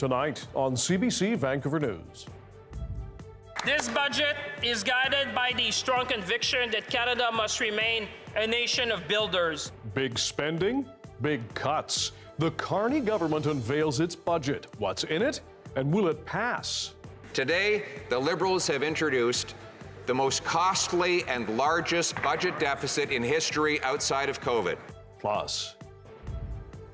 Tonight on CBC Vancouver News. This budget is guided by the strong conviction that Canada must remain a nation of builders. Big spending, big cuts. The Carney government unveils its budget. What's in it, and will it pass? Today, the Liberals have introduced the most costly and largest budget deficit in history outside of COVID. Plus,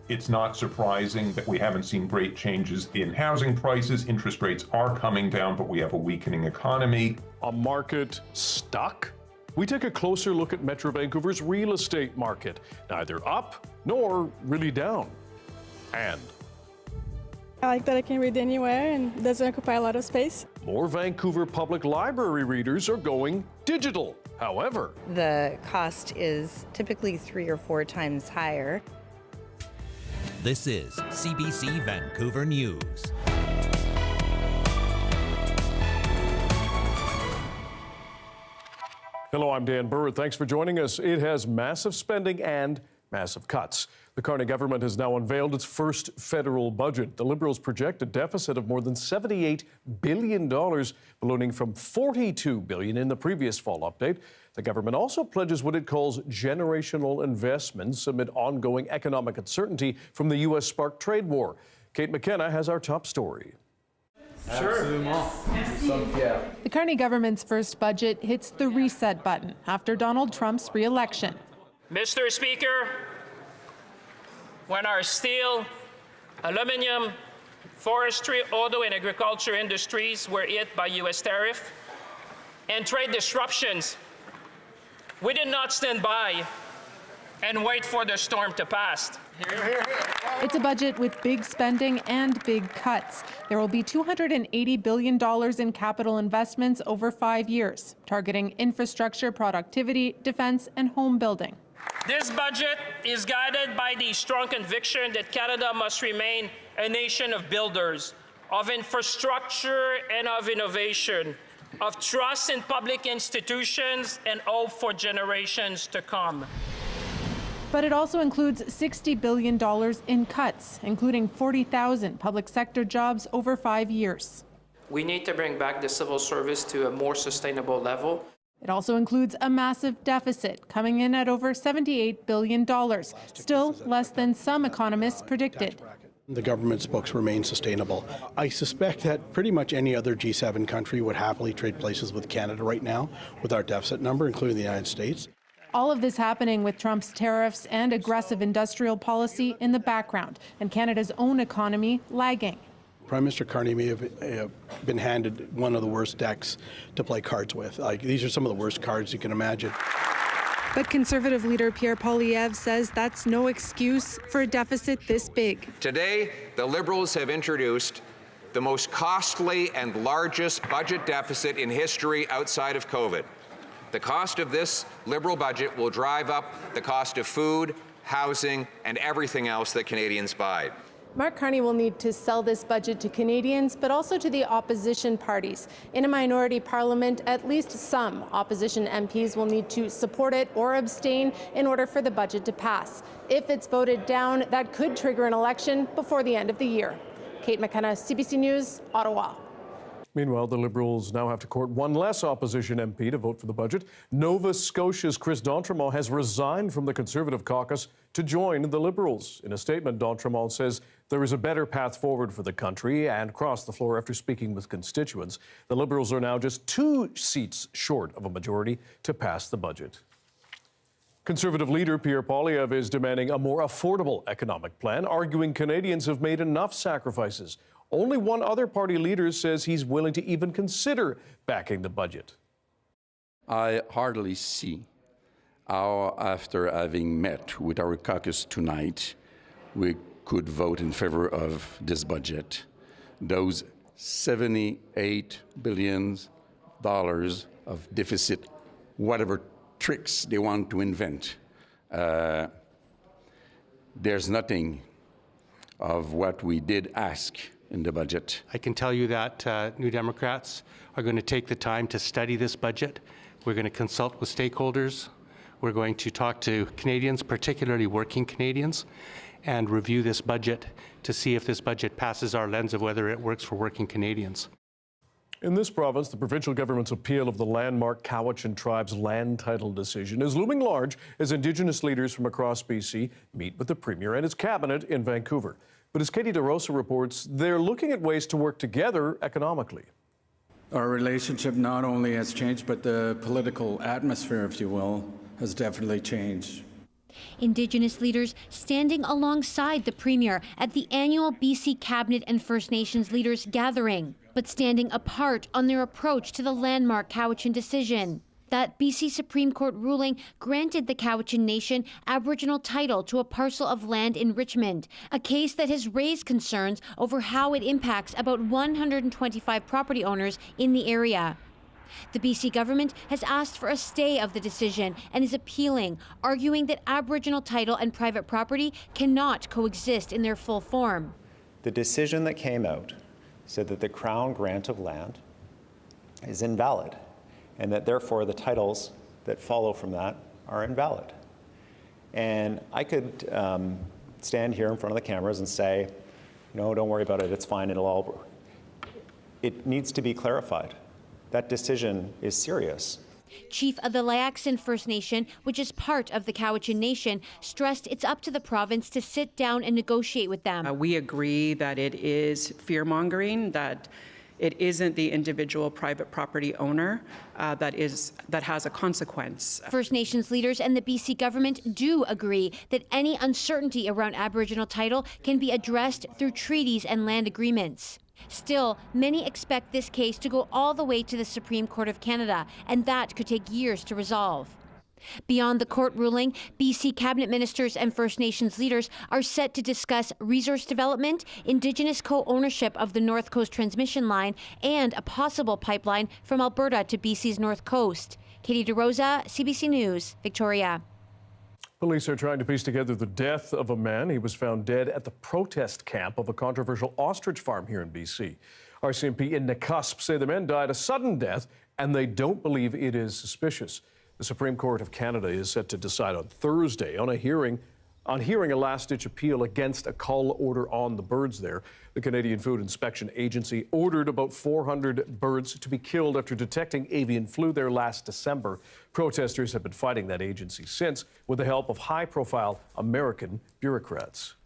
it's not surprising that we haven't seen great changes in housing prices. Interest rates are coming down, but we have a weakening economy. a market stuck? We take a closer look at Metro Vancouver's real estate market, neither up nor really down. And I like that I can read anywhere and doesn't occupy a lot of space. more Vancouver Public Library readers are going digital. However, The cost is typically 3 or 4 times higher. This is CBC Vancouver News. hello, I'm Dan Burritt. Thanks for joining us. It has massive spending and massive cuts. The Carney government has now unveiled its first federal budget. The Liberals project a deficit of more than $78 billion, ballooning from $42 billion in the previous fall update. The government also pledges what it calls generational investments amid ongoing economic uncertainty from the U.S.-sparked trade war. Kate McKenna has our top story. The Carney government's first budget hits the reset button after Donald Trump's re-election. Mr. Speaker, when our steel, aluminum, forestry, auto, and agriculture industries were hit by U.S. tariff and trade disruptions, we did not stand by and wait for the storm to pass. It's a budget with big spending and big cuts. There will be $280 billion in capital investments over 5 years, targeting infrastructure, productivity, defense, and home building. This budget is guided by the strong conviction that Canada must remain a nation of builders, of infrastructure and of innovation, of trust in public institutions and hope for generations to come. But it also includes $60 billion in cuts, including 40,000 public sector jobs over 5 years. We need to bring back the civil service to a more sustainable level. It also includes a massive deficit, coming in at over $78 billion, still less than some economists predicted. The government's books remain sustainable. I suspect that pretty much any other G7 country would happily trade places with Canada right now with our deficit number, including the United States. All of this happening with Trump's tariffs and aggressive industrial policy in the background, and Canada's own economy lagging. Prime Minister Carney may have been handed one of the worst decks to play cards with. These are some of the worst cards you can imagine. But Conservative leader Pierre Poilievre says that's no excuse for a deficit this big. Today, the Liberals have introduced the most costly and largest budget deficit in history outside of COVID. The cost of this Liberal budget will drive up the cost of food, housing, and everything else that Canadians buy. Mark Carney will need to sell this budget to Canadians, but also to the opposition parties. In a minority parliament, at least some opposition MPs will need to support it or abstain in order for the budget to pass. If it's voted down, that could trigger an election before the end of the year. Kate McKenna, CBC News, Ottawa. meanwhile, the Liberals now have to court one less opposition MP to vote for the budget. Nova Scotia's Chris d'Entremont has resigned from the Conservative caucus to join the Liberals. In a statement, d'Entremont says there is a better path forward for the country and crossed the floor after speaking with constituents. The Liberals are now just 2 seats short of a majority to pass the budget. Conservative leader Pierre Poilievre is demanding a more affordable economic plan, arguing Canadians have made enough sacrifices. Only one other party leader says he's willing to even consider backing the budget. I hardly see how, after having met with our caucus tonight, we could vote in favor of this budget. Those $78 billion of deficit, whatever tricks they want to invent, there's nothing of what we did ask in the budget. I can tell you that New Democrats are going to take the time to study this budget. We're going to consult with stakeholders. We're going to talk to Canadians, particularly working Canadians. and review this budget to see if this budget passes our lens of whether it works for working Canadians. In this province, the provincial government's appeal of the landmark Cowichan tribe's land title decision is looming large as Indigenous leaders from across BC meet with the Premier and his cabinet in Vancouver. But as Katie DeRosa reports, they're looking at ways to work together economically. Our relationship not only has changed, but the political atmosphere, if you will, has definitely changed. Indigenous leaders standing alongside the Premier at the annual BC Cabinet and First Nations leaders gathering, but standing apart on their approach to the landmark Cowichan decision. That BC Supreme Court ruling granted the Cowichan Nation Aboriginal title to a parcel of land in Richmond, a case that has raised concerns over how it impacts about 125 property owners in the area. The BC government has asked for a stay of the decision and is appealing, arguing that Aboriginal title and private property cannot coexist in their full form. The decision that came out said that the Crown grant of land is invalid, and that therefore the titles that follow from that are invalid. And I could stand here in front of the cameras and say, no, don't worry about it, it's fine, it'll all work. It needs to be clarified. That decision is serious. Chief of the Layaxin First Nation, which is part of the Cowichan Nation, stressed it's up to the province to sit down and negotiate with them. We agree that it is fear-mongering, that it isn't the individual private property owner that has a consequence. First Nations leaders and the BC government do agree that any uncertainty around Aboriginal title can be addressed through treaties and land agreements. Still, many expect this case to go all the way to the Supreme Court of Canada, and that could take years to resolve. Beyond the court ruling, BC cabinet ministers and First Nations leaders are set to discuss resource development, Indigenous co-ownership of the North Coast transmission line, and a possible pipeline from Alberta to BC's North Coast. Katie DeRosa, CBC News, Victoria. Police are trying to piece together the death of a man. He was found dead at the protest camp of a controversial ostrich farm here in BC. RCMP in Nakusp say the man died a sudden death, and they don't believe it is suspicious. The Supreme Court of Canada is set to decide on Thursday on hearing a last-ditch appeal against a cull order on the birds there. The Canadian Food Inspection Agency ordered about 400 birds to be killed after detecting avian flu there last December. Protesters have been fighting that agency since, with the help of high-profile American bureaucrats.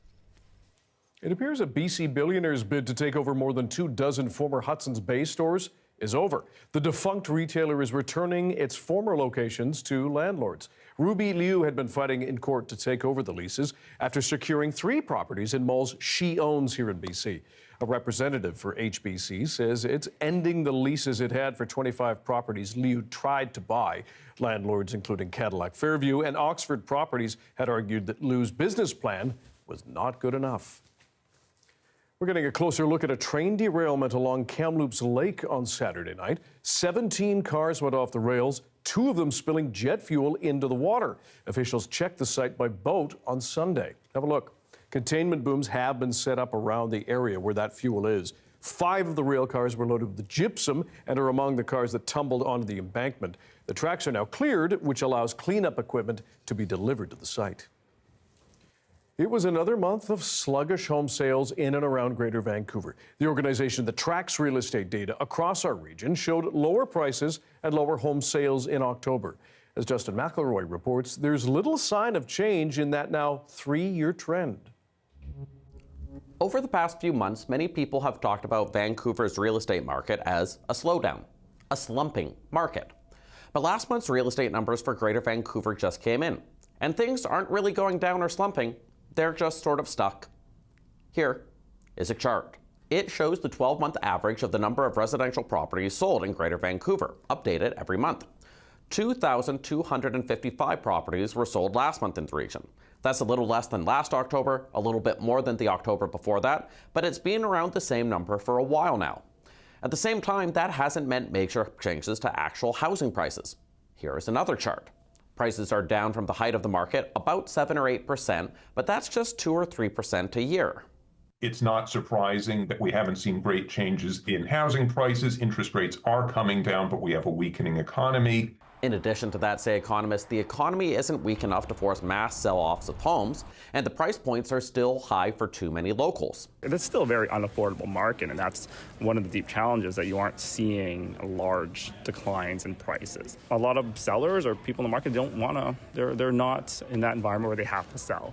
It appears a BC billionaire's bid to take over more than 24 former Hudson's Bay stores is over. The defunct retailer is returning its former locations to landlords. Ruby Liu had been fighting in court to take over the leases after securing 3 properties in malls she owns here in BC. A representative for HBC says it's ending the leases it had for 25 properties Liu tried to buy. Landlords, including Cadillac Fairview and Oxford Properties, had argued that Liu's business plan was not good enough. We're getting a closer look at a train derailment along Kamloops Lake on Saturday night. 17 cars went off the rails, 2 of them spilling jet fuel into the water. Officials checked the site by boat on Sunday. Have a look. Containment booms have been set up around the area where that fuel is. 5 of the rail cars were loaded with gypsum and are among the cars that tumbled onto the embankment. The tracks are now cleared, which allows cleanup equipment to be delivered to the site. It was another month of sluggish home sales in and around Greater Vancouver. The organization that tracks real estate data across our region showed lower prices and lower home sales in October. As Justin McElroy reports, there's little sign of change in that now 3-year trend. Over the past few months, many people have talked about Vancouver's real estate market as a slowdown, a slumping market. But last month's real estate numbers for Greater Vancouver just came in, and things aren't really going down or slumping. They're just sort of stuck. Here is a chart. It shows the 12-month average of the number of residential properties sold in Greater Vancouver, updated every month. 2,255 properties were sold last month in the region. That's a little less than last October, a little bit more than the October before that, but it's been around the same number for a while now. At the same time, that hasn't meant major changes to actual housing prices. Here is another chart. Prices are down from the height of the market about 7 or 8%, but that's just 2 or 3% a year. It's not surprising that we haven't seen great changes in housing prices. Interest rates are coming down, but we have a weakening economy. In addition to that, say economists, the economy isn't weak enough to force mass sell-offs of homes, and the price points are still high for too many locals. It's still a very unaffordable market, and that's one of the deep challenges, that you aren't seeing large declines in prices. A lot of sellers or people in the market don't want to, they're not in that environment where they have to sell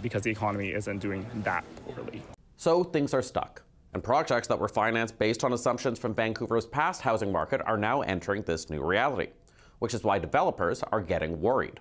because the economy isn't doing that poorly. So things are stuck, and projects that were financed based on assumptions from Vancouver's past housing market are now entering this new reality, which is why developers are getting worried.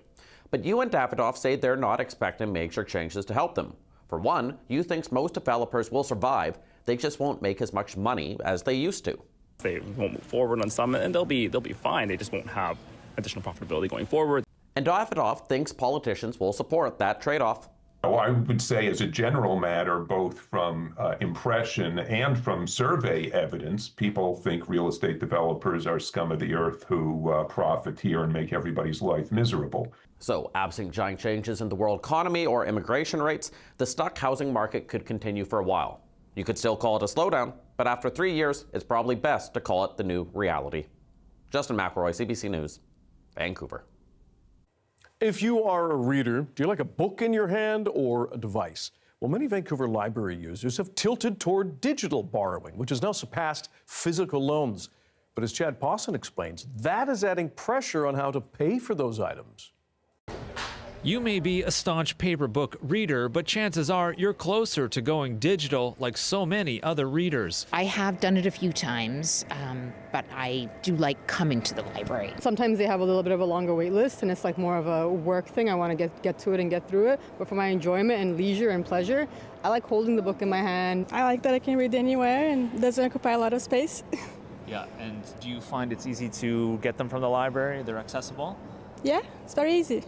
But you and Davidoff say they're not expecting major changes to help them. For one, you thinks most developers will survive, they just won't make as much money as they used to. They won't move forward on some, and they'll be fine. They just won't have additional profitability going forward. And Davidoff thinks politicians will support that trade-off. Oh, I would say as a general matter, both from impression and from survey evidence, people think real estate developers are scum of the earth who profiteer and make everybody's life miserable. So, absent giant changes in the world economy or immigration rates, the stuck housing market could continue for a while. You could still call it a slowdown, but after 3 years, it's probably best to call it the new reality. Justin McElroy, CBC News, Vancouver. If you are a reader, do you like a book in your hand or a device? Well, many Vancouver library users have tilted toward digital borrowing, which has now surpassed physical loans. But as Chad Pawson explains, that is adding pressure on how to pay for those items. You may be a staunch paper book reader, but chances are you're closer to going digital like so many other readers. I have done it a few times, but I do like coming to the library. Sometimes they have a little bit of a longer wait list, and it's like more of a work thing. I want to get to it and get through it. But for my enjoyment and leisure and pleasure, I like holding the book in my hand. I like that I can read anywhere and it doesn't occupy a lot of space. Yeah, and do you find it's easy to get them from the library? They're accessible? Yeah, it's very easy.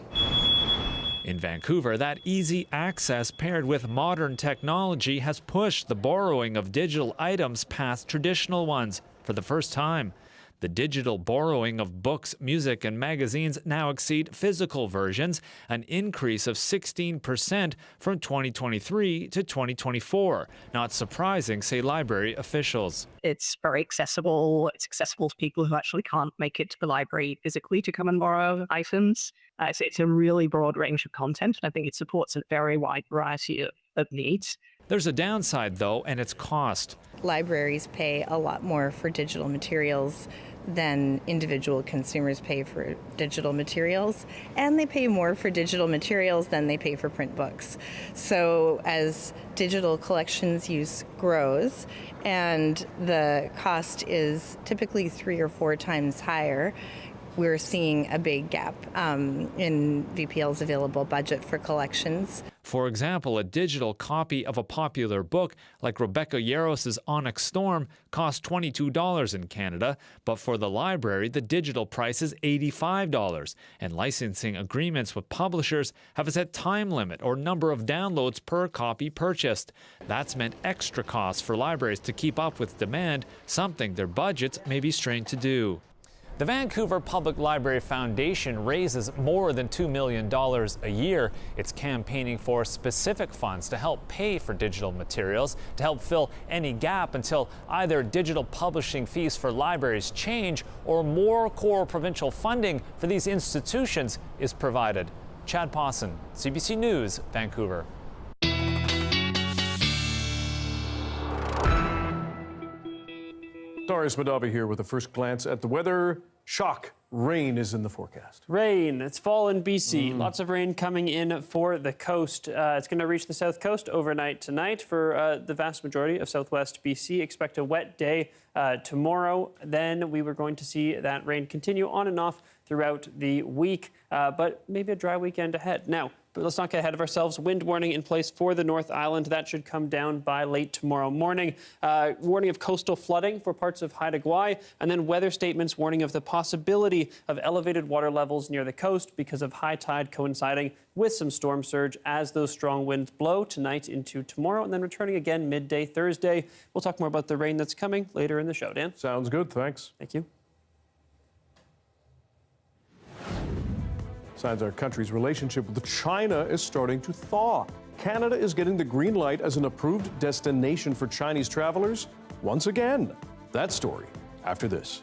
In Vancouver, that easy access paired with modern technology has pushed the borrowing of digital items past traditional ones for the first time. The digital borrowing of books, music, and magazines now exceed physical versions, an increase of 16% from 2023 to 2024. Not surprising, say library officials. It's very accessible. It's accessible to people who actually can't make it to the library physically to come and borrow items. So it's a really broad range of content, and I think it supports a very wide variety of needs. There's a downside, though, and it's cost. Libraries pay a lot more for digital materials than individual consumers pay for digital materials, and they pay more for digital materials than they pay for print books. So as digital collections use grows and the cost is typically 3 or 4 times higher, we're seeing a big gap in VPL's available budget for collections. For example, a digital copy of a popular book like Rebecca Yaros's Onyx Storm costs $22 in Canada, but for the library, the digital price is $85, and licensing agreements with publishers have a set time limit or number of downloads per copy purchased. That's meant extra costs for libraries to keep up with demand, something their budgets may be strained to do. The Vancouver Public Library Foundation raises more than $2 million a year. It's campaigning for specific funds to help pay for digital materials, to help fill any gap until either digital publishing fees for libraries change or more core provincial funding for these institutions is provided. Chad Pawson, CBC News, Vancouver. Darius Madavi here with a first glance at the weather. Shock. Rain is in the forecast. Rain. It's fall in BC. Lots of rain coming in for the coast. It's going to reach the south coast overnight tonight for the vast majority of southwest BC. Expect a wet day tomorrow. Then we were going to see that rain continue on and off throughout the week, but maybe a dry weekend ahead. Now, but let's not get ahead of ourselves. Wind warning in place for the North Island. That should come down by late tomorrow morning. Warning of coastal flooding for parts of Haida Gwaii, and then weather statements warning of the possibility of elevated water levels near the coast because of high tide coinciding with some storm surge as those strong winds blow tonight into tomorrow, and then returning again midday Thursday. We'll talk more about the rain that's coming later in the show. Dan? Sounds good. Thanks. Thank you. Signs our country's relationship with China is starting to thaw. Canada is getting the green light as an approved destination for Chinese travelers once again. That story after this.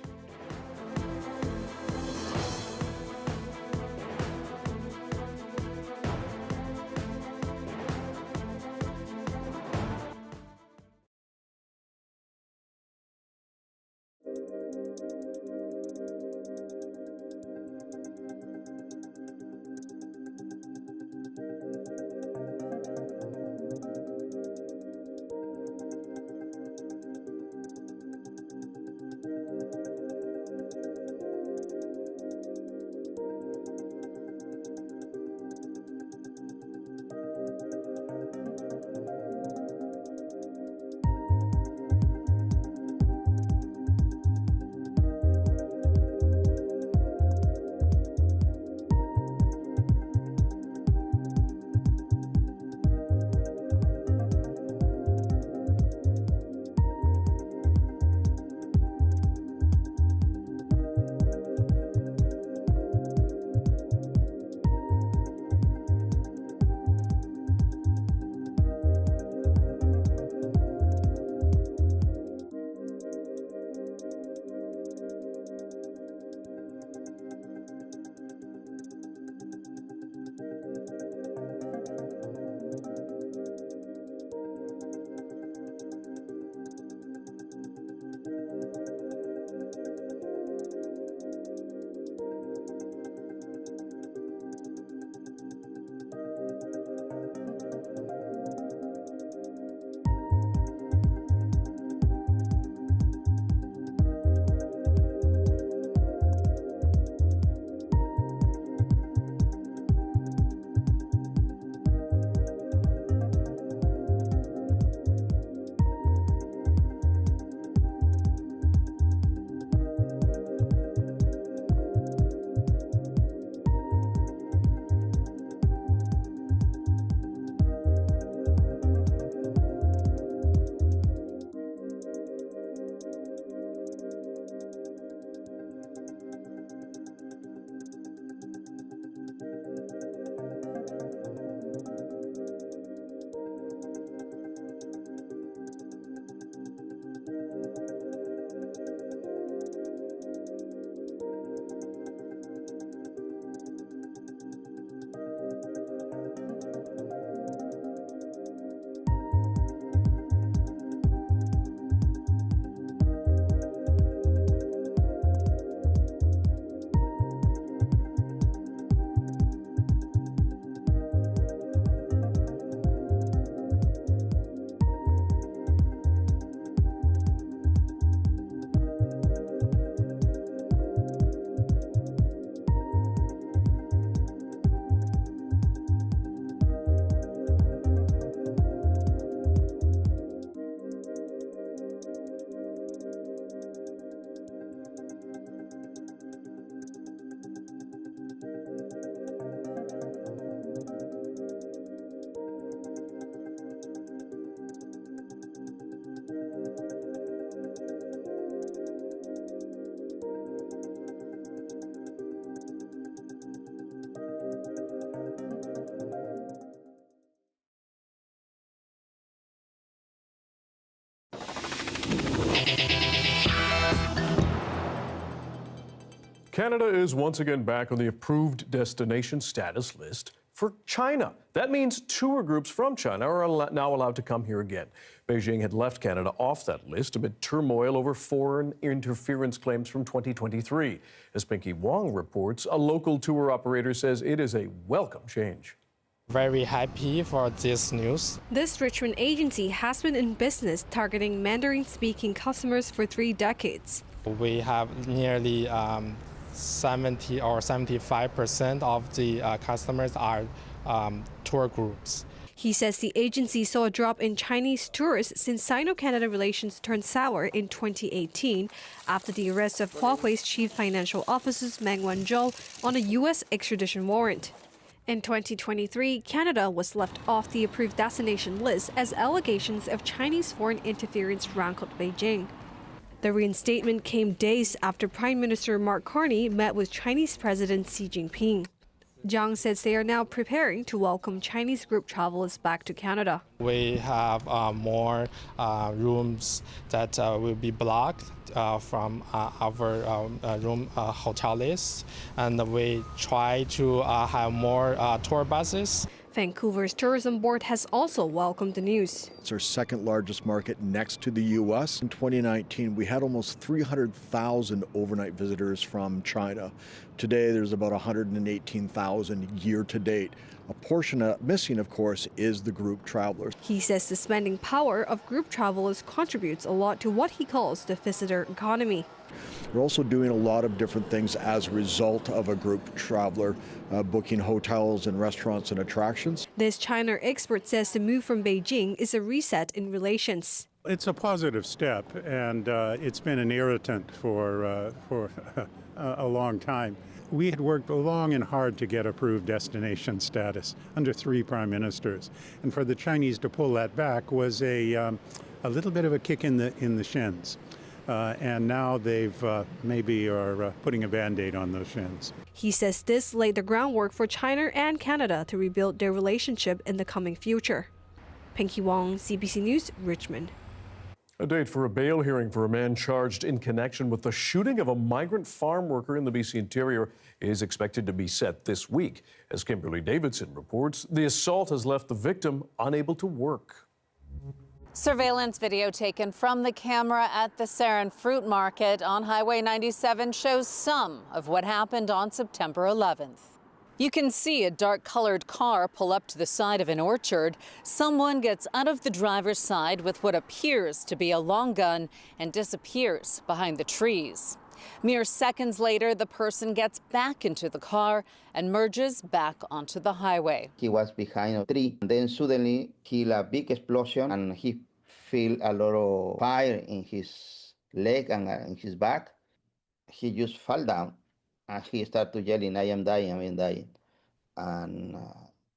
Canada is once again back on the approved destination status list for China. That means tour groups from China are now allowed to come here again. Beijing had left Canada off that list amid turmoil over foreign interference claims from 2023. As Pinky Wong reports, a local tour operator says it is a welcome change. Very happy for this news. This Richmond agency has been in business targeting Mandarin-speaking customers for 3 decades. We have nearly 70 or 75% of the customers are tour groups. He says the agency saw a drop in Chinese tourists since Sino-Canada relations turned sour in 2018 after the arrest of Huawei's chief financial officer Meng Wanzhou on a U.S. extradition warrant. In 2023, Canada was left off the approved destination list as allegations of Chinese foreign interference rankled Beijing. The reinstatement came days after Prime Minister Mark Carney met with Chinese President Xi Jinping. Jiang says they are now preparing to welcome Chinese group travelers back to Canada. We have more rooms that will be blocked from our room hotel list, and we try to have more tour buses. Vancouver's tourism board has also welcomed the news. It's our second largest market next to the U.S. In 2019, we had almost 300,000 overnight visitors from China. Today, there's about 118,000 year to date. A portion missing, of course, is the group travelers. He says the spending power of group travelers contributes a lot to what he calls the visitor economy. We're also doing a lot of different things as a result of a group traveler, booking hotels and restaurants and attractions. This China expert says the move from Beijing is a reset in relations. It's a positive step, and it's been an irritant for a long time. We had worked long and hard to get approved destination status under 3 prime ministers, and for the Chinese to pull that back was a little bit of a kick in the shins. And now they've maybe are putting a Band-Aid on those shins. He says this laid the groundwork for China and Canada to rebuild their relationship in the coming future. Pinky Wong, CBC News, Richmond. A date for a bail hearing for a man charged in connection with the shooting of a migrant farm worker in the BC interior is expected to be set this week. As Kimberly Davidson reports, the assault has left the victim unable to work. Surveillance video taken from the camera at the Sarin Fruit Market on Highway 97 shows some of what happened on September 11th. You can see a dark-colored car pull up to the side of an orchard. Someone gets out of the driver's side with what appears to be a long gun and disappears behind the trees. Mere seconds later, the person gets back into the car and merges back onto the highway. He was behind a tree, and then suddenly he a big explosion, and he feel a lot of fire in his leg and in his back. He just fell down, and he started yelling, "I am dying, I am dying." And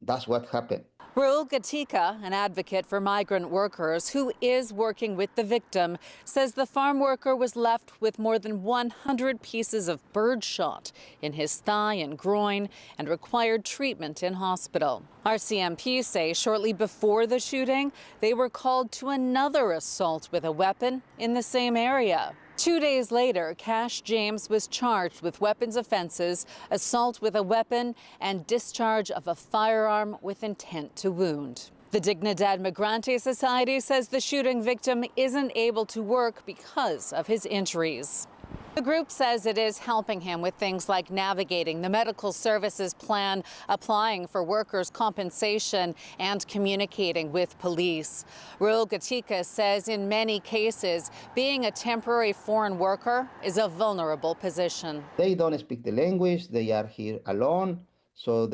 that's what happened. Raul Gatica, an advocate for migrant workers who is working with the victim, says the farm worker was left with more than 100 pieces of birdshot in his thigh and groin and required treatment in hospital. RCMP say shortly before the shooting, they were called to another assault with a weapon in the same area. 2 days later, Cash James was charged with weapons offenses, assault with a weapon, and discharge of a firearm with intent to wound. The Dignidad Migrante Society says the shooting victim isn't able to work because of his injuries. The group says it is helping him with things like navigating the medical services plan, applying for workers' compensation, and communicating with police. Raul Gatica says in many cases, being a temporary foreign worker is a vulnerable position. They don't speak the language, they are here alone, so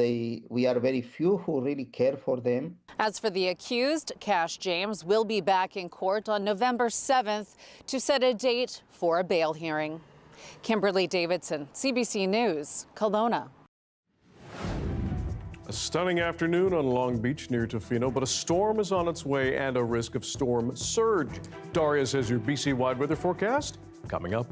we are very few who really care for them. As for the accused, Cash James will be back in court on November 7th to set a date for a bail hearing. Kimberly Davidson, CBC News, Kelowna. A stunning afternoon on Long Beach near Tofino, but a storm is on its way and a risk of storm surge. Daria says your BC-wide weather forecast coming up.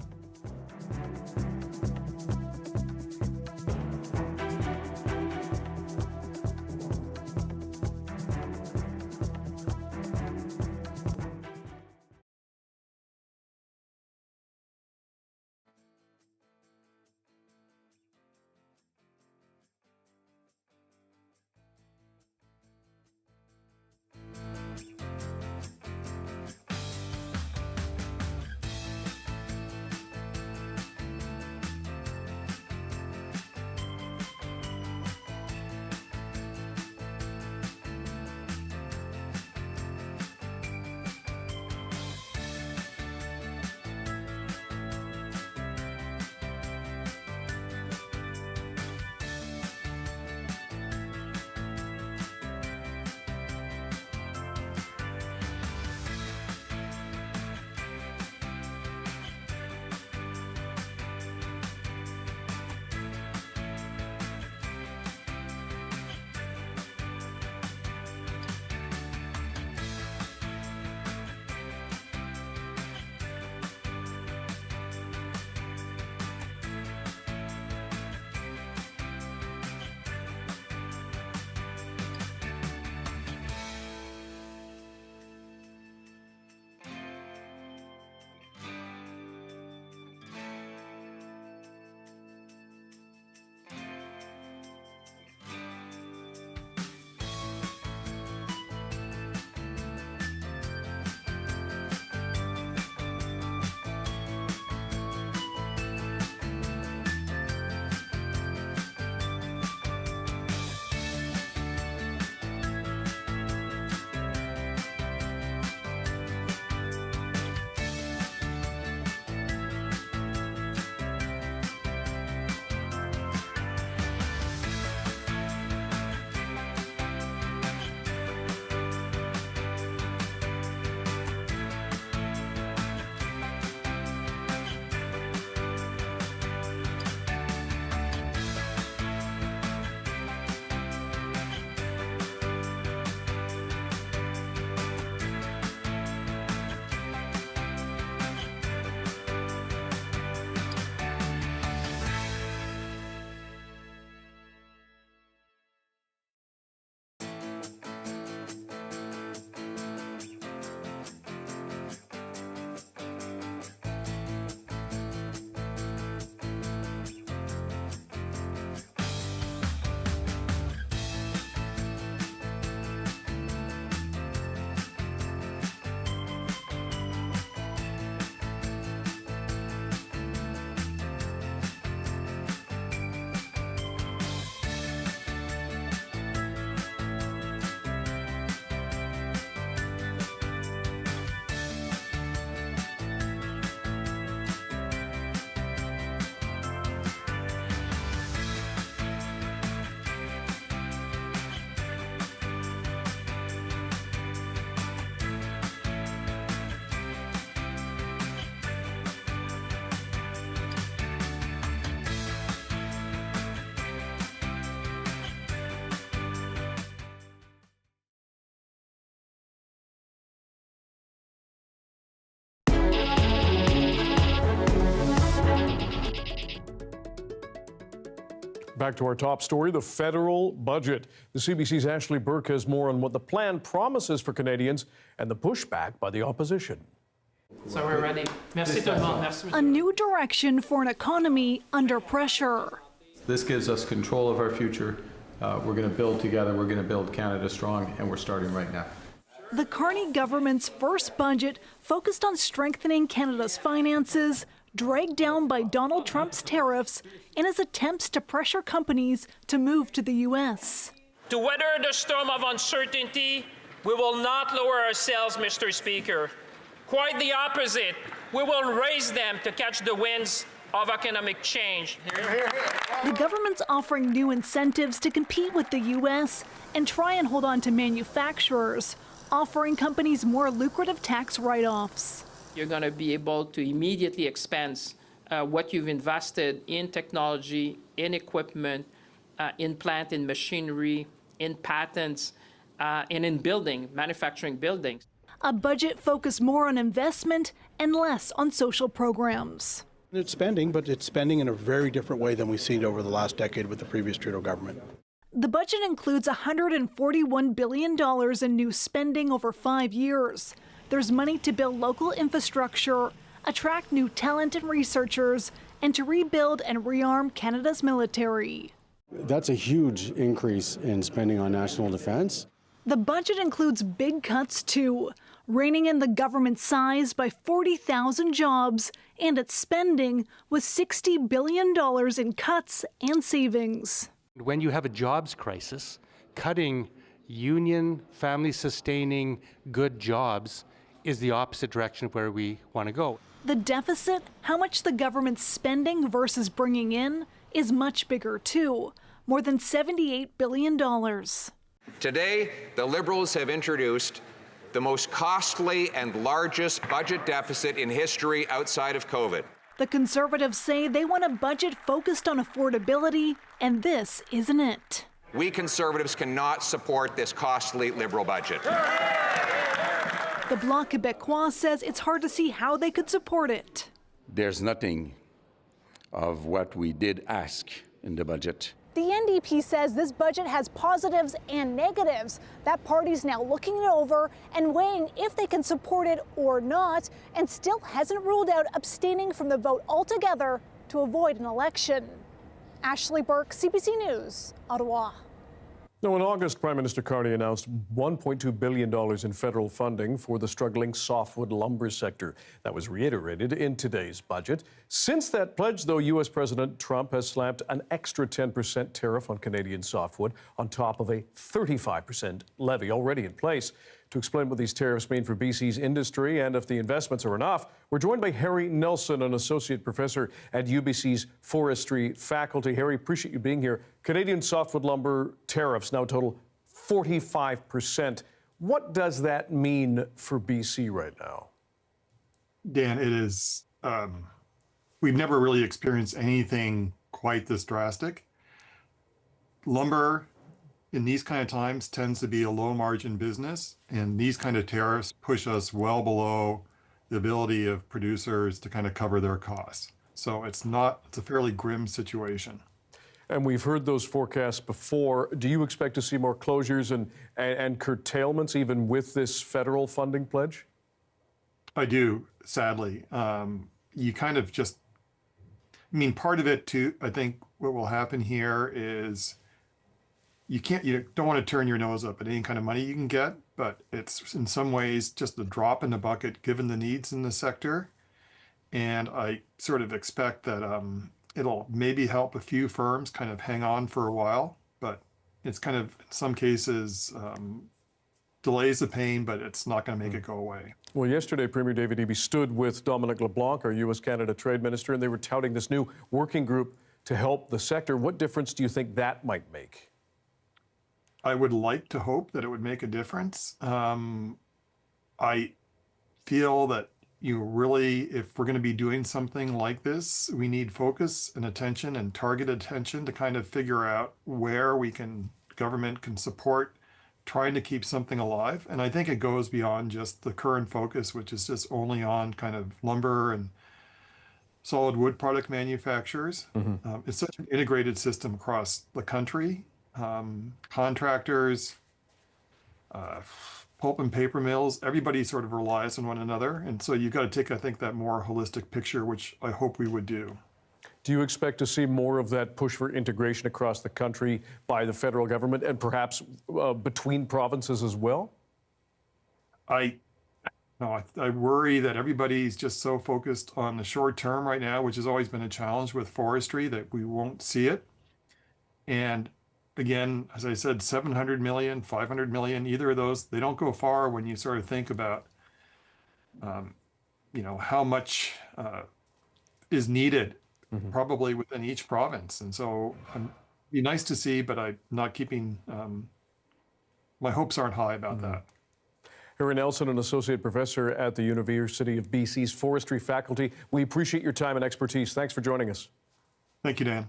Back to our top story, the federal budget. The CBC's Ashley Burke has more on what the plan promises for Canadians and the pushback by the opposition. So we're ready. Merci tout le monde. Merci. A new direction for an economy under pressure. This gives us control of our future. We're going to build together. We're going to build Canada strong, and we're starting right now. The Carney government's first budget focused on strengthening Canada's finances, dragged down by Donald Trump's tariffs and his attempts to pressure companies to move to the U.S. To weather the storm of uncertainty, we will not lower our sails, Mr. Speaker. Quite the opposite. We will raise them to catch the winds of economic change. The government's offering new incentives to compete with the U.S. and try and hold on to manufacturers, offering companies more lucrative tax write-offs. You're going to be able to immediately expense what you've invested in technology, in equipment, in plant and machinery, in patents, and in manufacturing buildings. A budget focused more on investment and less on social programs. It's spending, but it's spending in a very different way than we've seen over the last decade with the previous Trudeau government. The budget includes $141 billion in new spending over 5 years. There's money to build local infrastructure, attract new talent and researchers, and to rebuild and rearm Canada's military. That's a huge increase in spending on national defense. The budget includes big cuts too, reining in the government's size by 40,000 jobs and its spending with $60 billion in cuts and savings. When you have a jobs crisis, cutting union, family-sustaining, good jobs is the opposite direction of where we want to go. The deficit, how much the government's spending versus bringing in, is much bigger too, more than $78 billion. Today, the Liberals have introduced the most costly and largest budget deficit in history outside of COVID. The Conservatives say they want a budget focused on affordability, and this isn't it. We Conservatives cannot support this costly Liberal budget. The Bloc Québécois says it's hard to see how they could support it. There's nothing of what we did ask in the budget. The NDP says this budget has positives and negatives. That party's now looking it over and weighing if they can support it or not, and still hasn't ruled out abstaining from the vote altogether to avoid an election. Ashley Burke, CBC News, Ottawa. Now, in August, Prime Minister Carney announced $1.2 billion in federal funding for the struggling softwood lumber sector. That was reiterated in today's budget. Since that pledge, though, U.S. President Trump has slapped an extra 10% tariff on Canadian softwood on top of a 35% levy already in place. To explain what these tariffs mean for BC's industry and if the investments are enough, we're joined by Harry Nelson, an associate professor at UBC's Forestry faculty. Harry, appreciate you being here. Canadian softwood lumber tariffs now total 45%. What does that mean for BC right now? Dan, it is, we've never really experienced anything quite this drastic. Lumber in these kind of times tends to be a low margin business, and these kind of tariffs push us well below the ability of producers to kind of cover their costs. So it's a fairly grim situation. And we've heard those forecasts before. Do you expect to see more closures and curtailments even with this federal funding pledge? I do, sadly. You kind of just, part of it too, I think what will happen here is you don't want to turn your nose up at any kind of money you can get, but it's in some ways just a drop in the bucket given the needs in the sector. And I sort of expect that it'll maybe help a few firms kind of hang on for a while, but it's kind of, in some cases, delays the pain, but it's not going to make it go away. Well, yesterday, Premier David Eby stood with Dominic LeBlanc, our U.S.-Canada trade minister, and they were touting this new working group to help the sector. What difference do you think that might make? I would like to hope that it would make a difference. I feel that if we're going to be doing something like this, we need focus and attention and targeted attention to kind of figure out where government can support trying to keep something alive. And I think it goes beyond just the current focus, which is just only on kind of lumber and solid wood product manufacturers. It's such an integrated system across the country. Contractors, pulp and paper mills, everybody sort of relies on one another. And so you've got to take, I think, that more holistic picture, which I hope we would do. Do you expect to see more of that push for integration across the country by the federal government and perhaps between provinces as well? I worry that everybody's just so focused on the short term right now, which has always been a challenge with forestry, that we won't see it. And again, as I said, 700 million, 500 million, either of those, they don't go far when you sort of think about, how much is needed probably within each province. And so it'd be nice to see, but I'm not keeping, my hopes aren't high about that. Erin Nelson, an associate professor at the University of BC's Forestry faculty. We appreciate your time and expertise. Thanks for joining us. Thank you, Dan.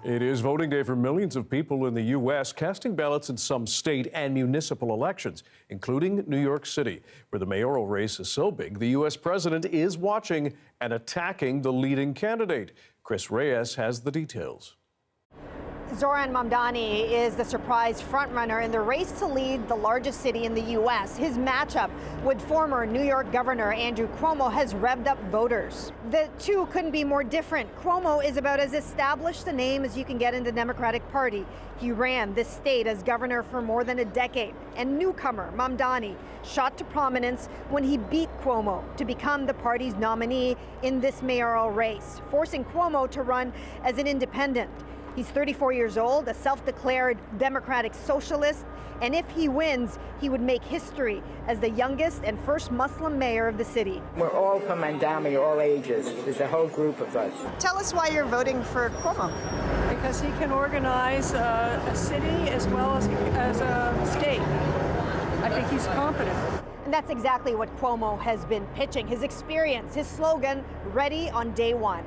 It is voting day for millions of people in the U.S. casting ballots in some state and municipal elections, including New York City, where the mayoral race is so big, the U.S. president is watching and attacking the leading candidate. Chris Reyes has the details. Zohran Mamdani is the surprise frontrunner in the race to lead the largest city in the U.S. His matchup with former New York Governor Andrew Cuomo has revved up voters. The two couldn't be more different. Cuomo is about as established a name as you can get in the Democratic Party. He ran this state as governor for more than a decade. And newcomer Mamdani shot to prominence when he beat Cuomo to become the party's nominee in this mayoral race, forcing Cuomo to run as an independent. He's 34 years old, a self-declared Democratic socialist, and if he wins, he would make history as the youngest and first Muslim mayor of the city. We're all from Mandami, all ages. There's a whole group of us. Tell us why you're voting for Cuomo. Because he can organize a city as well as a state. I think he's competent. And that's exactly what Cuomo has been pitching. His experience, his slogan, ready on day one.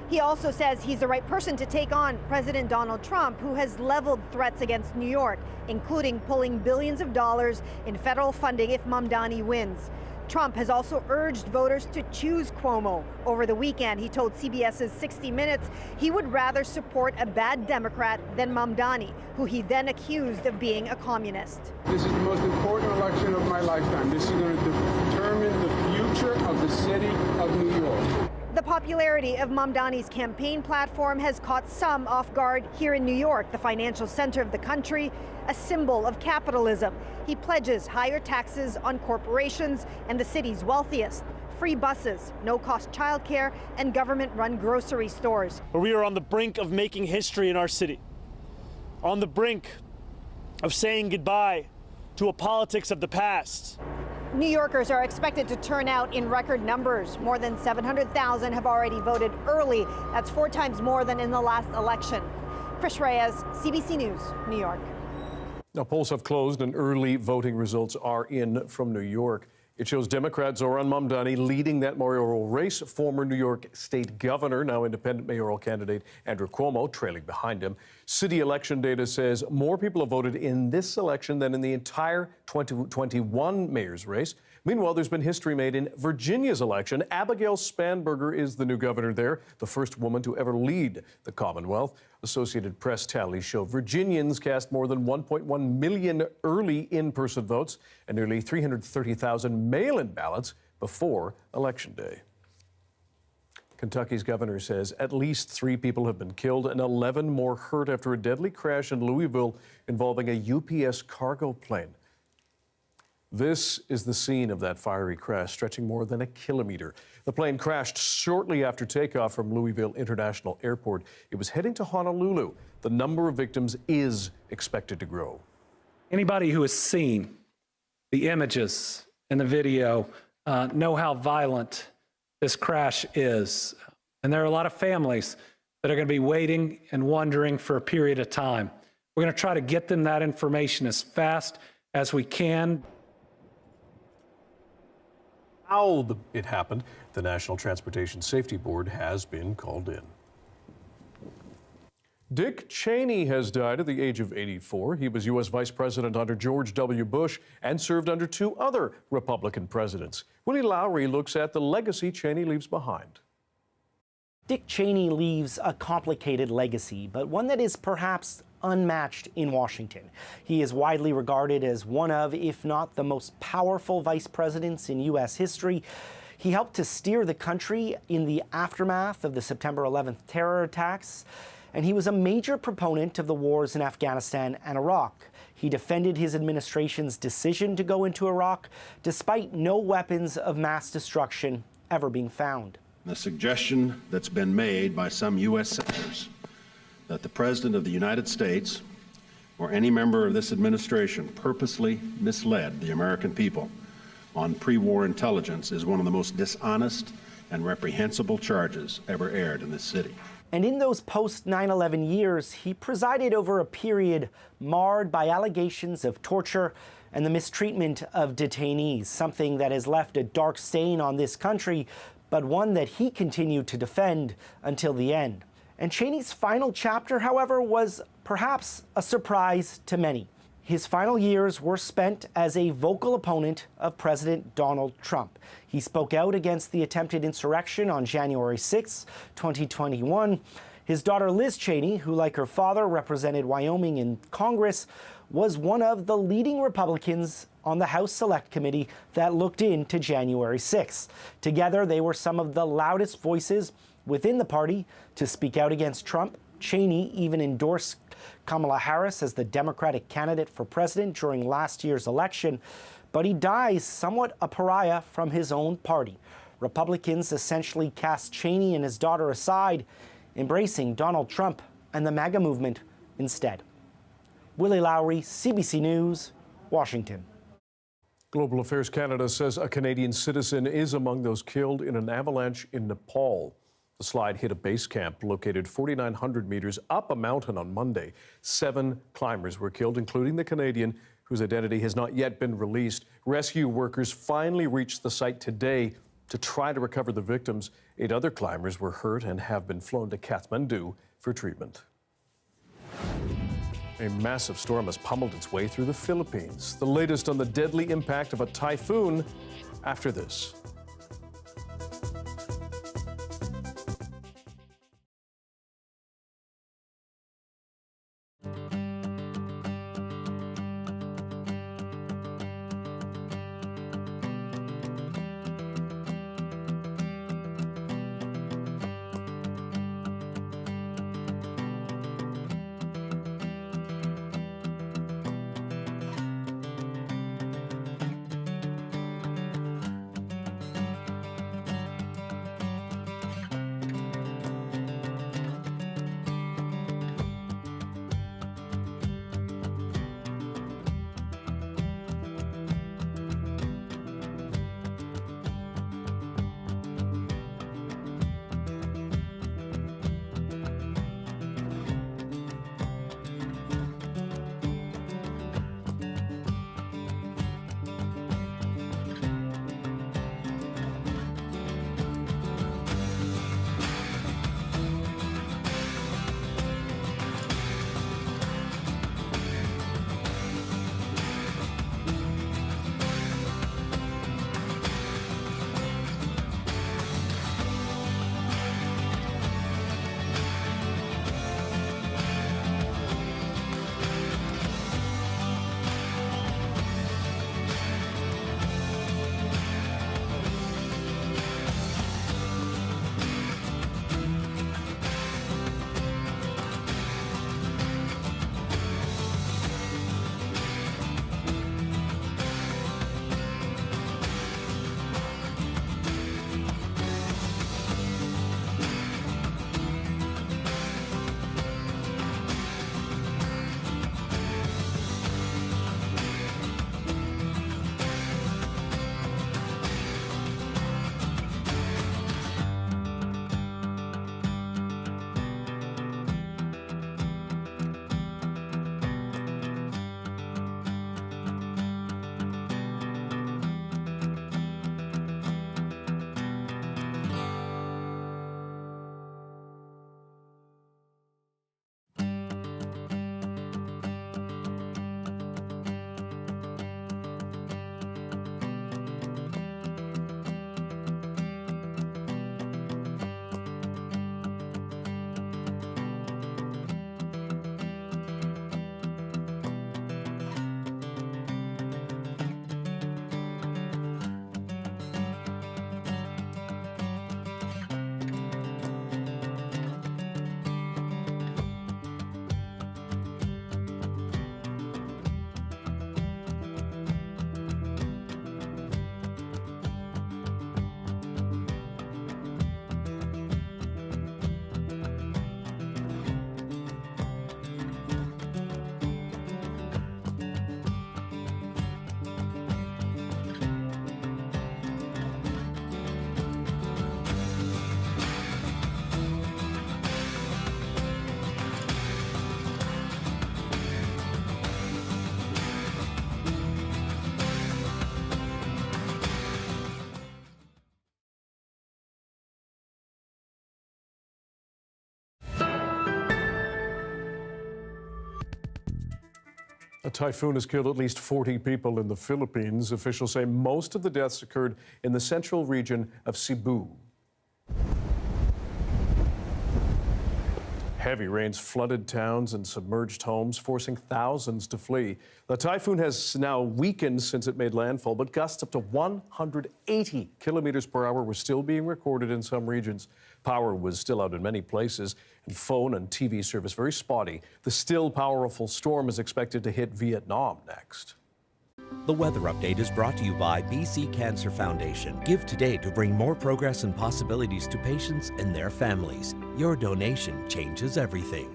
He also says he's the right person to take on President Donald Trump, who has leveled threats against New York, including pulling billions of dollars in federal funding if Mamdani wins. Trump has also urged voters to choose Cuomo. Over the weekend, he told CBS's 60 Minutes he would rather support a bad Democrat than Mamdani, who he then accused of being a communist. This is the most important election of my lifetime. This is going to determine the future of the city of New York. The popularity of Mamdani's campaign platform has caught some off guard here in New York, the financial center of the country, a symbol of capitalism. He pledges higher taxes on corporations and the city's wealthiest, free buses, no-cost childcare, and government-run grocery stores. We are on the brink of making history in our city, on the brink of saying goodbye to a politics of the past. New Yorkers are expected to turn out in record numbers. More than 700,000 have already voted early. That's 4 times more than in the last election. Chris Reyes, CBC News, New York. Now, polls have closed and early voting results are in from New York. It shows Democrat Zohran Mamdani leading that mayoral race. Former New York State Governor, now independent mayoral candidate Andrew Cuomo, trailing behind him. City election data says more people have voted in this election than in the entire 2021 mayor's race. Meanwhile, there's been history made in Virginia's election. Abigail Spanberger is the new governor there, the first woman to ever lead the Commonwealth. Associated Press tallies show Virginians cast more than 1.1 million early in-person votes and nearly 330,000 mail-in ballots before Election Day. Kentucky's governor says at least 3 people have been killed and 11 more hurt after a deadly crash in Louisville involving a UPS cargo plane. This is the scene of that fiery crash, stretching more than a kilometer. The plane crashed shortly after takeoff from Louisville International Airport. It was heading to Honolulu. The number of victims is expected to grow. Anybody who has seen the images and the video know how violent this crash is. And there are a lot of families that are going to be waiting and wondering for a period of time. We're going to try to get them that information as fast as we can. How it happened, the National Transportation Safety Board has been called in. Dick Cheney has died at the age of 84. He was U.S. Vice President under George W. Bush and served under 2 other Republican presidents. Willie Lowry looks at the legacy Cheney leaves behind. Dick Cheney leaves a complicated legacy, but one that is perhaps unmatched in Washington. He is widely regarded as one of, if not the most powerful vice presidents in U.S. history. He helped to steer the country in the aftermath of the September 11th terror attacks, and he was a major proponent of the wars in Afghanistan and Iraq. He defended his administration's decision to go into Iraq, despite no weapons of mass destruction ever being found. The suggestion that's been made by some U.S. senators that the President of the United States or any member of this administration purposely misled the American people on pre-war intelligence is one of the most dishonest and reprehensible charges ever aired in this city. And in those post-9/11 years, he presided over a period marred by allegations of torture and the mistreatment of detainees, something that has left a dark stain on this country, but one that he continued to defend until the end. And Cheney's final chapter, however, was perhaps a surprise to many. His final years were spent as a vocal opponent of President Donald Trump. He spoke out against the attempted insurrection on January 6, 2021. His daughter Liz Cheney, who like her father represented Wyoming in Congress, was one of the leading Republicans on the House Select Committee that looked into January 6. Together, they were some of the loudest voices within the party to speak out against Trump. Cheney even endorsed Kamala Harris as the Democratic candidate for president during last year's election, but he dies somewhat a pariah from his own party. Republicans essentially cast Cheney and his daughter aside, embracing Donald Trump and the MAGA movement instead. Willie Lowry, CBC News, Washington. Global Affairs Canada says a Canadian citizen is among those killed in an avalanche in Nepal. The slide hit a base camp located 4,900 meters up a mountain on Monday. 7 climbers were killed, including the Canadian, whose identity has not yet been released. Rescue workers finally reached the site today to try to recover the victims. 8 other climbers were hurt and have been flown to Kathmandu for treatment. A massive storm has pummeled its way through the Philippines. The latest on the deadly impact of a typhoon after this. A typhoon has killed at least 40 people in the Philippines. Officials say most of the deaths occurred in the central region of Cebu. Heavy rains flooded towns and submerged homes, forcing thousands to flee. The typhoon has now weakened since it made landfall, but gusts up to 180 kilometers per hour were still being recorded in some regions. Power was still out in many places, and phone and TV service very spotty. The still powerful storm is expected to hit Vietnam next. The weather update is brought to you by BC Cancer Foundation. Give today to bring more progress and possibilities to patients and their families. Your donation changes everything.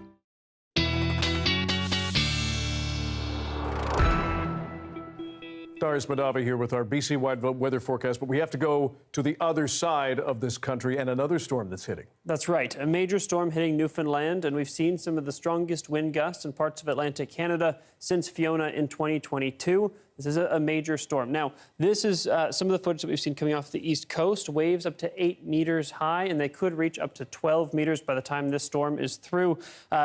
Darius Madava here with our BC-wide weather forecast, but we have to go to the other side of this country and another storm that's hitting. That's right, a major storm hitting Newfoundland, and we've seen some of the strongest wind gusts in parts of Atlantic Canada since Fiona in 2022. This is a major storm. Now, this is some of the footage that we've seen coming off the east coast. Waves up to 8 meters high, and they could reach up to 12 meters by the time this storm is through.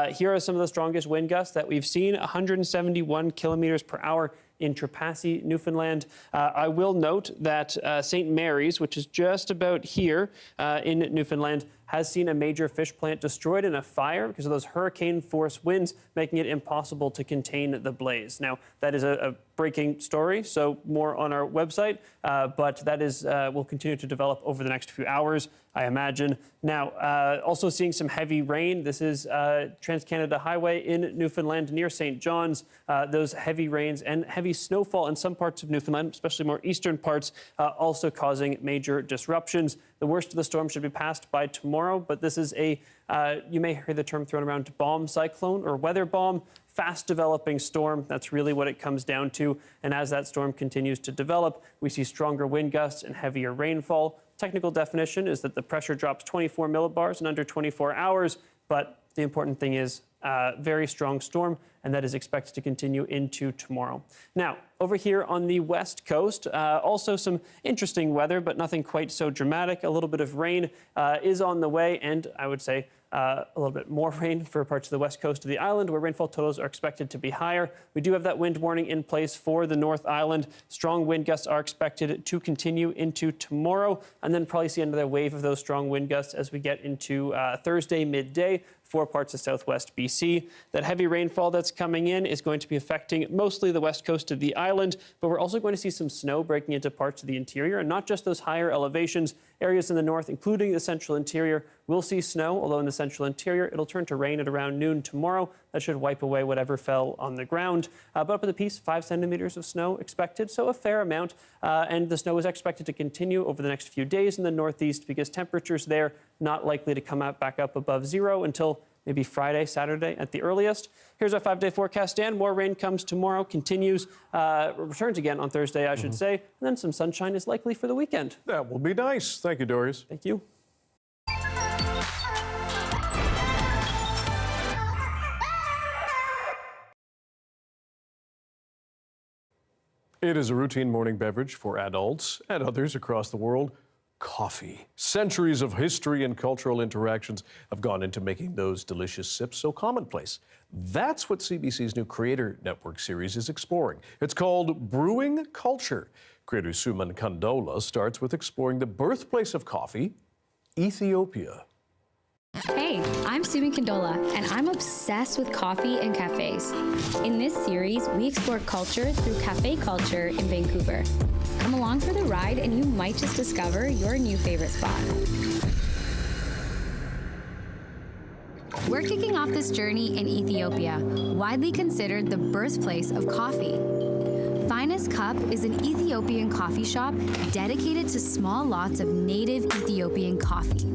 Here are some of the strongest wind gusts that we've seen, 171 kilometers per hour in Trepassey, Newfoundland. I will note that St. Mary's, which is just about here in Newfoundland, has seen a major fish plant destroyed in a fire because of those hurricane-force winds, making it impossible to contain the blaze. Now, that is a breaking story, so more on our website, but that is will continue to develop over the next few hours, I imagine. Now, also seeing some heavy rain. This is Trans-Canada Highway in Newfoundland near St. John's. Those heavy rains and heavy snowfall in some parts of Newfoundland, especially more eastern parts, also causing major disruptions. The worst of the storm should be passed by tomorrow, but this is a, you may hear the term thrown around, bomb cyclone or weather bomb. Fast developing storm. That's really what it comes down to. And as that storm continues to develop, we see stronger wind gusts and heavier rainfall. Technical definition is that the pressure drops 24 millibars in under 24 hours. But the important thing is very strong storm, and that is expected to continue into tomorrow. Now, over here on the west coast, also some interesting weather, but nothing quite so dramatic. A little bit of rain is on the way, and I would say a little bit more rain for parts of the west coast of the island, where rainfall totals are expected to be higher. We do have that wind warning in place for the North Island. Strong wind gusts are expected to continue into tomorrow, and then probably see another wave of those strong wind gusts as we get into Thursday midday for parts of southwest BC. That heavy rainfall that's coming in is going to be affecting mostly the west coast of the island, but we're also going to see some snow breaking into parts of the interior, and not just those higher elevations. Areas in the north, including the central interior, will see snow, although in the central interior, it'll turn to rain at around noon tomorrow. That should wipe away whatever fell on the ground. But up at the piece, 5 centimeters of snow expected, so a fair amount. And the snow is expected to continue over the next few days in the northeast because temperatures there not likely to come back up above zero until maybe Friday, Saturday at the earliest. Here's our 5-day forecast, Dan. More rain comes tomorrow, continues, returns again on Thursday, I should say. And then some sunshine is likely for the weekend. That will be nice. Thank you, Darius. Thank you. It is a routine morning beverage for adults and others across the world. Coffee. Centuries of history and cultural interactions have gone into making those delicious sips so commonplace. That's what CBC's new Creator Network series is exploring. It's called Brewing Culture. Creator Suman Kandola starts with exploring the birthplace of coffee, Ethiopia. Hey, I'm Suman Kandola, and I'm obsessed with coffee and cafes. In this series, we explore culture through cafe culture in Vancouver. Come along for the ride, and you might just discover your new favorite spot. We're kicking off this journey in Ethiopia, widely considered the birthplace of coffee. Finest Cup is an Ethiopian coffee shop dedicated to small lots of native Ethiopian coffee.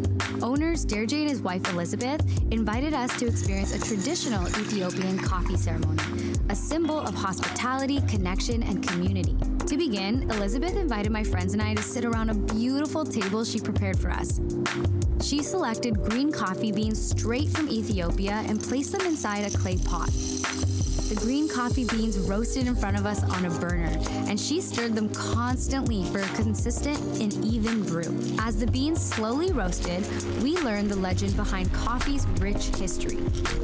Owners Derje and his wife Elizabeth invited us to experience a traditional Ethiopian coffee ceremony, a symbol of hospitality, connection, and community. To begin, Elizabeth invited my friends and I to sit around a beautiful table she prepared for us. She selected green coffee beans straight from Ethiopia and placed them inside a clay pot. the green coffee beans roasted in front of us on a burner, and she stirred them constantly for a consistent and even brew. As the beans slowly roasted, we learned the legend behind coffee's rich history.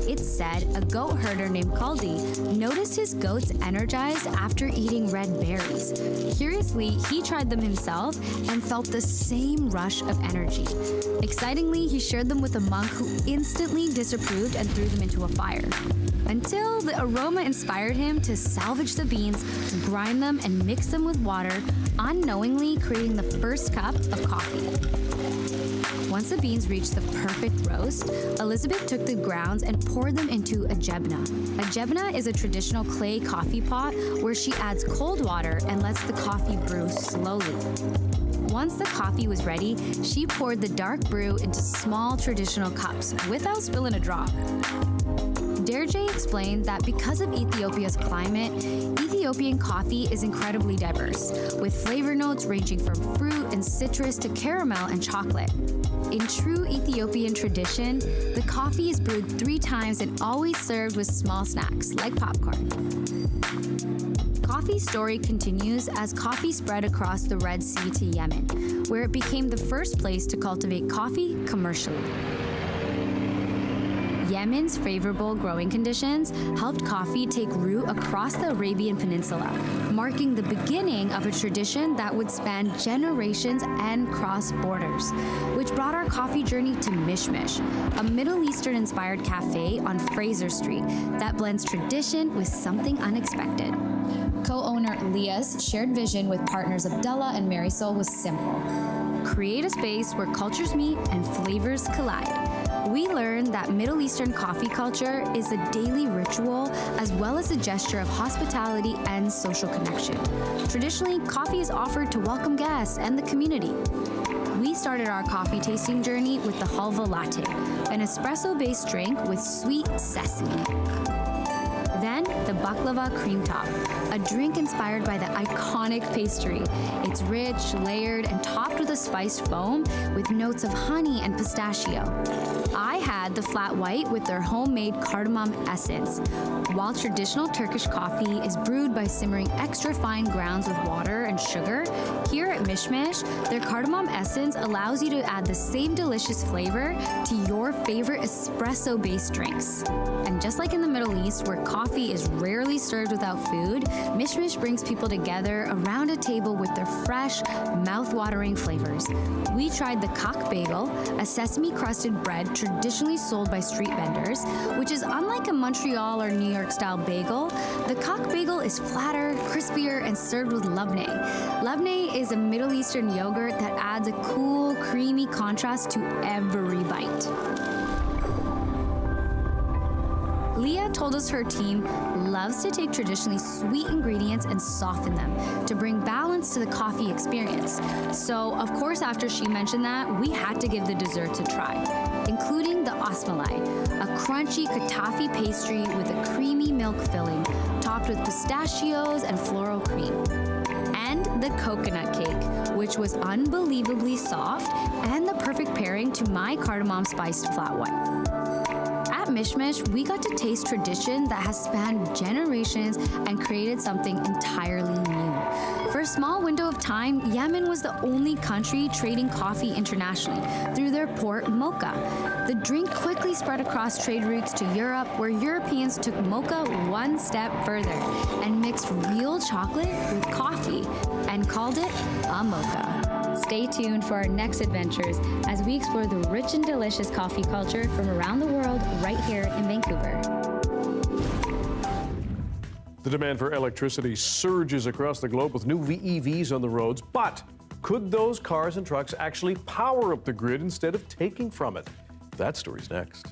It's said a goat herder named Caldi noticed his goats energized after eating red berries. Curiously, he tried them himself and felt the same rush of energy. Excitingly, he shared them with a monk who instantly disapproved and threw them into a fire. Until the aroma inspired him to salvage the beans, grind them, and mix them with water, unknowingly creating the first cup of coffee. Once the beans reached the perfect roast, Elizabeth took the grounds and poured them into a jebna. A jebna is a traditional clay coffee pot where she adds cold water and lets the coffee brew slowly. Once the coffee was ready, she poured the dark brew into small traditional cups without spilling a drop. Derje explained that because of Ethiopia's climate, Ethiopian coffee is incredibly diverse, with flavor notes ranging from fruit and citrus to caramel and chocolate. In true Ethiopian tradition, the coffee is brewed 3 times and always served with small snacks like popcorn. Coffee's story continues as coffee spread across the Red Sea to Yemen, where it became the first place to cultivate coffee commercially. Yemen's favorable growing conditions helped coffee take root across the Arabian Peninsula, marking the beginning of a tradition that would span generations and cross borders, which brought our coffee journey to Mishmish, a Middle Eastern-inspired cafe on Fraser Street that blends tradition with something unexpected. Co-owner Leah's shared vision with partners Abdullah and Marisol was simple: create a space where cultures meet and flavors collide. We learned that Middle Eastern coffee culture is a daily ritual as well as a gesture of hospitality and social connection. Traditionally, coffee is offered to welcome guests and the community. We started our coffee tasting journey with the halva latte, an espresso-based drink with sweet sesame. Then, the baklava cream top, a drink inspired by the iconic pastry. It's rich, layered, and topped with a spiced foam with notes of honey and pistachio. I had the flat white with their homemade cardamom essence. While traditional Turkish coffee is brewed by simmering extra fine grounds with water and sugar, here at Mishmish, their cardamom essence allows you to add the same delicious flavor to your favorite espresso-based drinks. And just like in the Middle East, where coffee is rarely served without food, Mishmish brings people together around a table with their fresh, mouth-watering flavors. We tried the kak bagel, a sesame-crusted bread traditionally sold by street vendors, which is unlike a Montreal or New York-style bagel. The kak bagel is flatter, crispier, and served with labneh. Labneh is a Middle Eastern yogurt that adds a cool, creamy contrast to every bite. Leah told us her team loves to take traditionally sweet ingredients and soften them to bring balance to the coffee experience. So, of course, after she mentioned that, we had to give the desserts a try, including the osmalai, a crunchy katafi pastry with a creamy milk filling, topped with pistachios and floral cream. And the coconut cake, which was unbelievably soft and the perfect pairing to my cardamom spiced flat white. At Mishmish, we got to taste tradition that has spanned generations and created something entirely new. For a small window of time, Yemen was the only country trading coffee internationally through their port Mocha. The drink quickly spread across trade routes to Europe, where Europeans took mocha one step further and mixed real chocolate with coffee and called it a mocha. Stay tuned for our next adventures as we explore the rich and delicious coffee culture from around the world right here in Vancouver. The demand for electricity surges across the globe with new EVs on the roads, but could those cars and trucks actually power up the grid instead of taking from it? That story's next.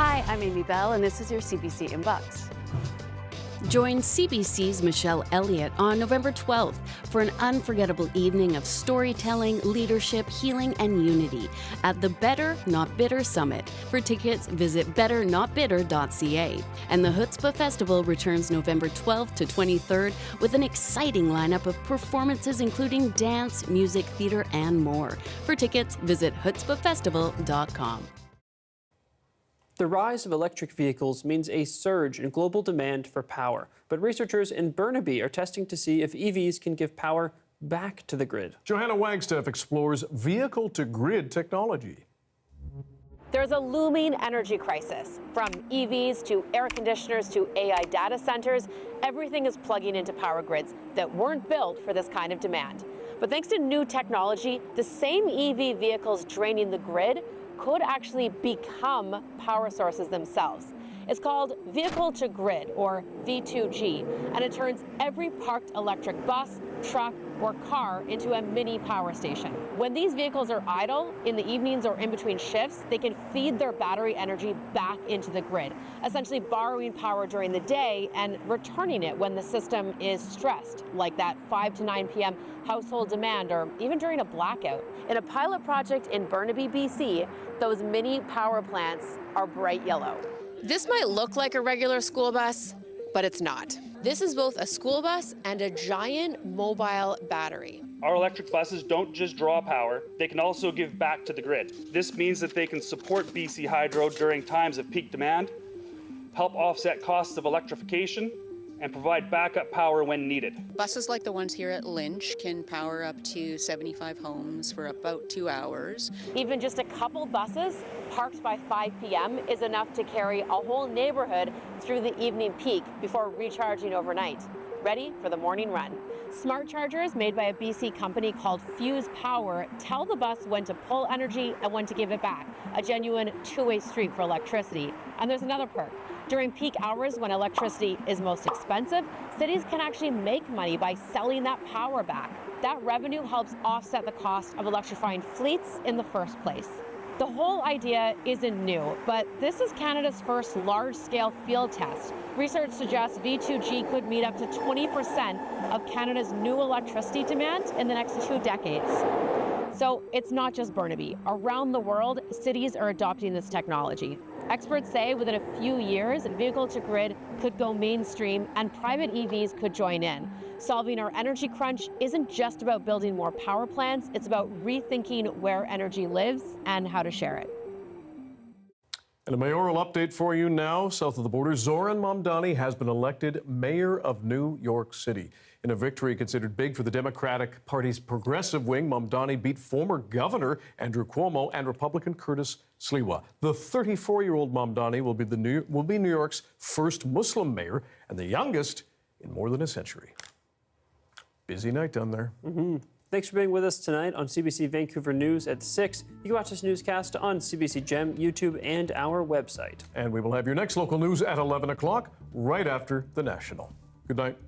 Hi, I'm Amy Bell, and this is your CBC Inbox. Join CBC's Michelle Elliott on November 12th for an unforgettable evening of storytelling, leadership, healing, and unity at the Better Not Bitter Summit. For tickets, visit betternotbitter.ca. And the Chutzpah Festival returns November 12th to 23rd with an exciting lineup of performances including dance, music, theater, and more. For tickets, visit chutzpahfestival.com. The rise of electric vehicles means a surge in global demand for power. But researchers in Burnaby are testing to see if EVs can give power back to the grid. Johanna Wagstaff explores vehicle-to-grid technology. There's a looming energy crisis. From EVs to air conditioners to AI data centers, everything is plugging into power grids that weren't built for this kind of demand. But thanks to new technology, the same EV vehicles draining the grid could actually become power sources themselves. It's called Vehicle to Grid, or V2G, and it turns every parked electric bus, truck, or car into a mini power station. When these vehicles are idle, in the evenings or in between shifts, they can feed their battery energy back into the grid, essentially borrowing power during the day and returning it when the system is stressed, like that 5 to 9 p.m. household demand, or even during a blackout. In a pilot project in Burnaby, BC, those mini power plants are bright yellow. This might look like a regular school bus, but it's not. This is both a school bus and a giant mobile battery. Our electric buses don't just draw power, they can also give back to the grid. This means that they can support BC Hydro during times of peak demand, help offset costs of electrification, and provide backup power when needed. Buses like the ones here at Lynch can power up to 75 homes for about 2 hours. Even just a couple buses parked by 5 p.m. is enough to carry a whole neighborhood through the evening peak before recharging overnight, ready for the morning run. Smart chargers made by a BC company called Fuse Power tell the bus when to pull energy and when to give it back, a genuine two-way street for electricity. And there's another perk. During peak hours when electricity is most expensive, cities can actually make money by selling that power back. That revenue helps offset the cost of electrifying fleets in the first place. The whole idea isn't new, but this is Canada's first large-scale field test. Research suggests V2G could meet up to 20% of Canada's new electricity demand in the next 2 decades. So it's not just Burnaby. Around the world, cities are adopting this technology. Experts say within a few years, vehicle-to-grid could go mainstream and private EVs could join in. Solving our energy crunch isn't just about building more power plants, it's about rethinking where energy lives and how to share it. And a mayoral update for you now. South of the border, Zoran Mamdani has been elected mayor of New York City. In a victory considered big for the Democratic Party's progressive wing, Mamdani beat former Governor Andrew Cuomo and Republican Curtis Sliwa. The 34-year-old Mamdani will be New York's first Muslim mayor and the youngest in more than a century. Busy night down there. Thanks for being with us tonight on CBC Vancouver News at 6. You can watch this newscast on CBC Gem, YouTube, and our website. And we will have your next local news at 11 o'clock, right after the National. Good night.